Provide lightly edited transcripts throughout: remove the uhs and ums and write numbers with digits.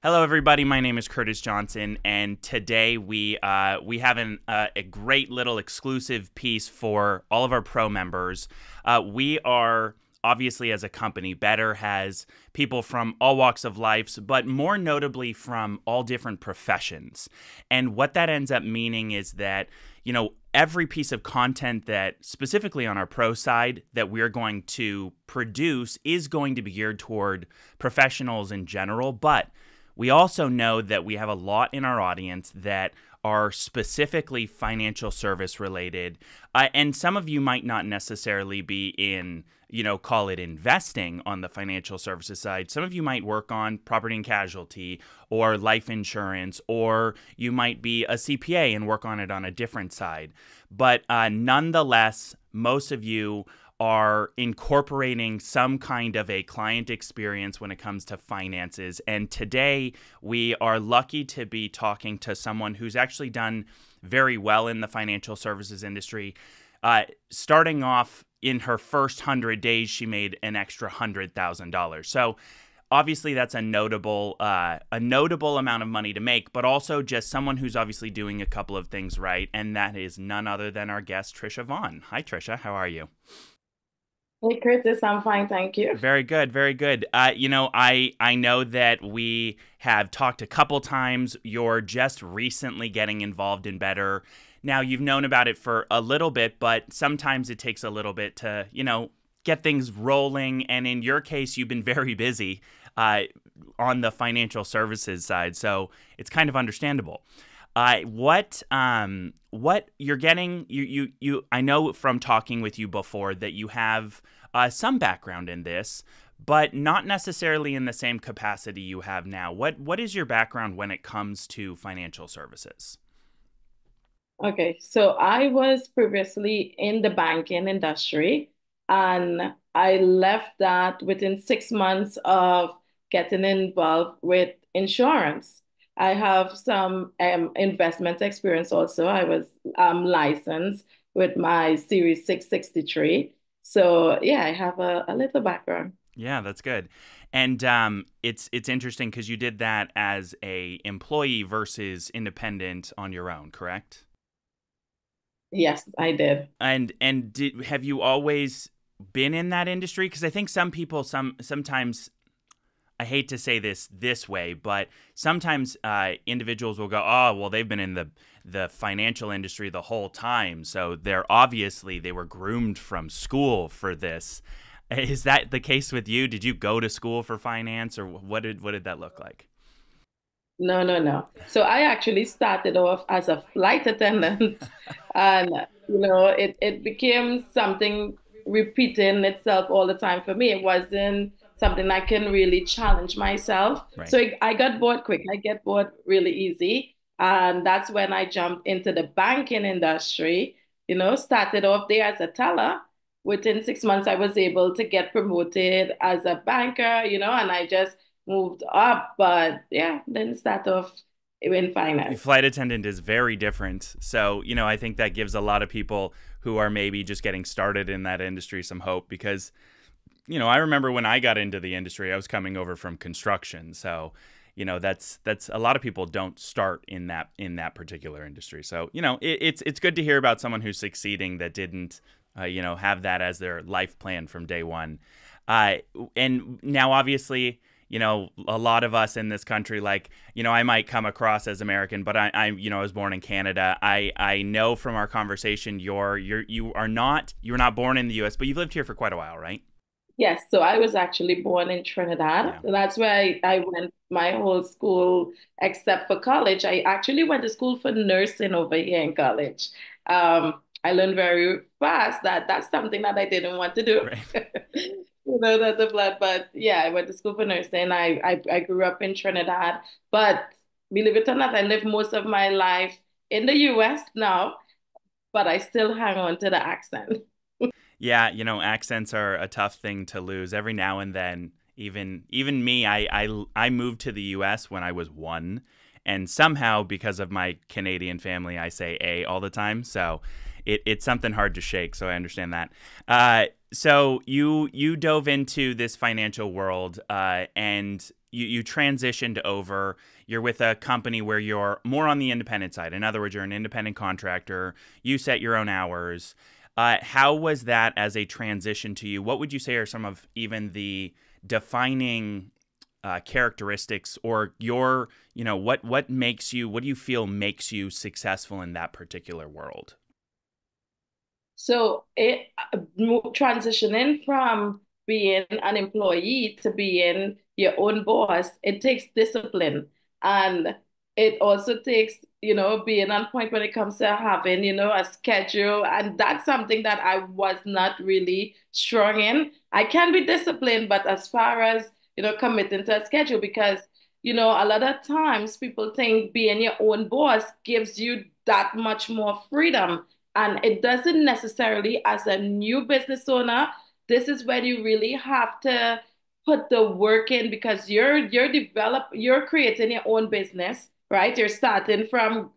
Hello, everybody. My name is Curtis Johnson, and today we have a great little exclusive piece for all of our pro members. We are obviously, as a company, Better has people from all walks of life, but more notably from all different professions. And what that ends up meaning is that every piece of content that specifically on our pro side that we're going to produce is going to be geared toward professionals in general, but we also know that we have a lot in our audience that are specifically financial service related. And some of you might not necessarily be in, call it investing on the financial services side. Some of you might work on property and casualty or life insurance, or you might be a CPA and work on it on a different side. But nonetheless, most of you are incorporating some kind of a client experience when it comes to finances. And today we are lucky to be talking to someone who's actually done very well in the financial services industry. Starting off in her first 100 days, she made an extra $100,000. So obviously that's a notable amount of money to make, but also just someone who's obviously doing a couple of things right. And that is none other than our guest, Tricia Vaughn. Hi, Tricia. How are you? Hey Curtis, I'm fine, thank you. Very good, very good. I know that we have talked a couple times. You're just recently getting involved in Better. Now, you've known about it for a little bit, but sometimes it takes a little bit to, get things rolling. And in your case, you've been very busy on the financial services side, so it's kind of understandable. What you're getting, I know from talking with you before that you have some background in this, but not necessarily in the same capacity you have now. What is your background when it comes to financial services? Okay, so I was previously in the banking industry and I left that within 6 months of getting involved with insurance. I have some investment experience also. I was licensed with my Series 663. So yeah, I have a little background. Yeah, that's good. And it's interesting because you did that as a employee versus independent on your own, correct? Yes, I did. And have you always been in that industry? Because I think some people sometimes, I hate to say this way, but sometimes individuals will go, oh, well, they've been in the financial industry the whole time, so they were groomed from school for this. Is that the case with you? Did you go to school for finance, or what did that look like? No, no, no. So I actually started off as a flight attendant, and it became something repeating itself all the time for me. It wasn't something I can really challenge myself. Right. So I got bored quick. I get bored really easy, and that's when I jumped into the banking industry. Started off there as a teller. Within 6 months, I was able to get promoted as a banker, and I just moved up, but yeah, didn't start off in finance. Flight attendant is very different. So, I think that gives a lot of people who are maybe just getting started in that industry some hope because, I remember when I got into the industry, I was coming over from construction. So, that's a lot of people don't start in that particular industry. So, it's good to hear about someone who's succeeding that didn't, have that as their life plan from day one. And now, obviously, a lot of us in this country, like, I might come across as American, but I was born in Canada. I know from our conversation, you were not born in the U.S., but you've lived here for quite a while, right? Yes, so I was actually born in Trinidad. Yeah. So that's where I went my whole school except for college. I actually went to school for nursing over here in college. I learned very fast that that's something that I didn't want to do. Right. That the blood. But yeah, I went to school for nursing. I grew up in Trinidad, but believe it or not, I live most of my life in the US now, but I still hang on to the accent. Yeah, accents are a tough thing to lose every now and then. Even me, I moved to the U.S. when I was one, and somehow because of my Canadian family, I say "a" all the time. So it's something hard to shake. So I understand that. So you dove into this financial world, and you transitioned over. You're with a company where you're more on the independent side. In other words, you're an independent contractor. You set your own hours. How was that as a transition to you? What would you say are some of even the defining characteristics, or your, what makes you, what do you feel makes you successful in that particular world? So transitioning from being an employee to being your own boss, it takes discipline. And it also takes, being on point when it comes to having, a schedule. And that's something that I was not really strong in. I can be disciplined, but as far as, committing to a schedule, because, a lot of times people think being your own boss gives you that much more freedom. And it doesn't necessarily, as a new business owner, this is when you really have to put the work in, because you're creating your own business, right? You're starting from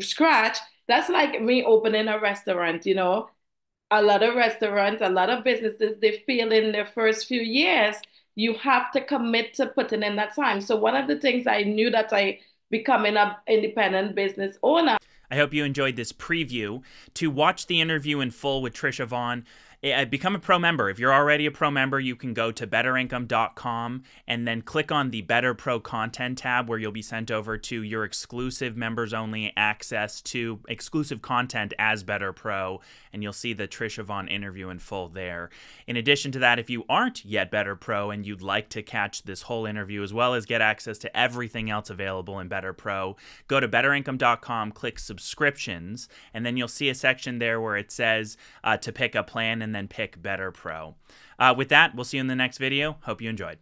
scratch. That's like me opening a restaurant, A lot of restaurants, a lot of businesses, they fail in their first few years. You have to commit to putting in that time. So one of the things I knew that I becoming an independent business owner. I hope you enjoyed this preview. To watch the interview in full with Tricia Vaughn, become a pro member. If you're already a pro member, you can go to betterincome.com and then click on the Better Pro Content tab, where you'll be sent over to your exclusive members-only access to exclusive content as Better Pro, and you'll see the Tricia Vaughn interview in full there. In addition to that, if you aren't yet Better Pro and you'd like to catch this whole interview as well as get access to everything else available in Better Pro, go to betterincome.com, click subscriptions, and then you'll see a section there where it says to pick a plan, and then pick Better Pro. With that, we'll see you in the next video. Hope you enjoyed.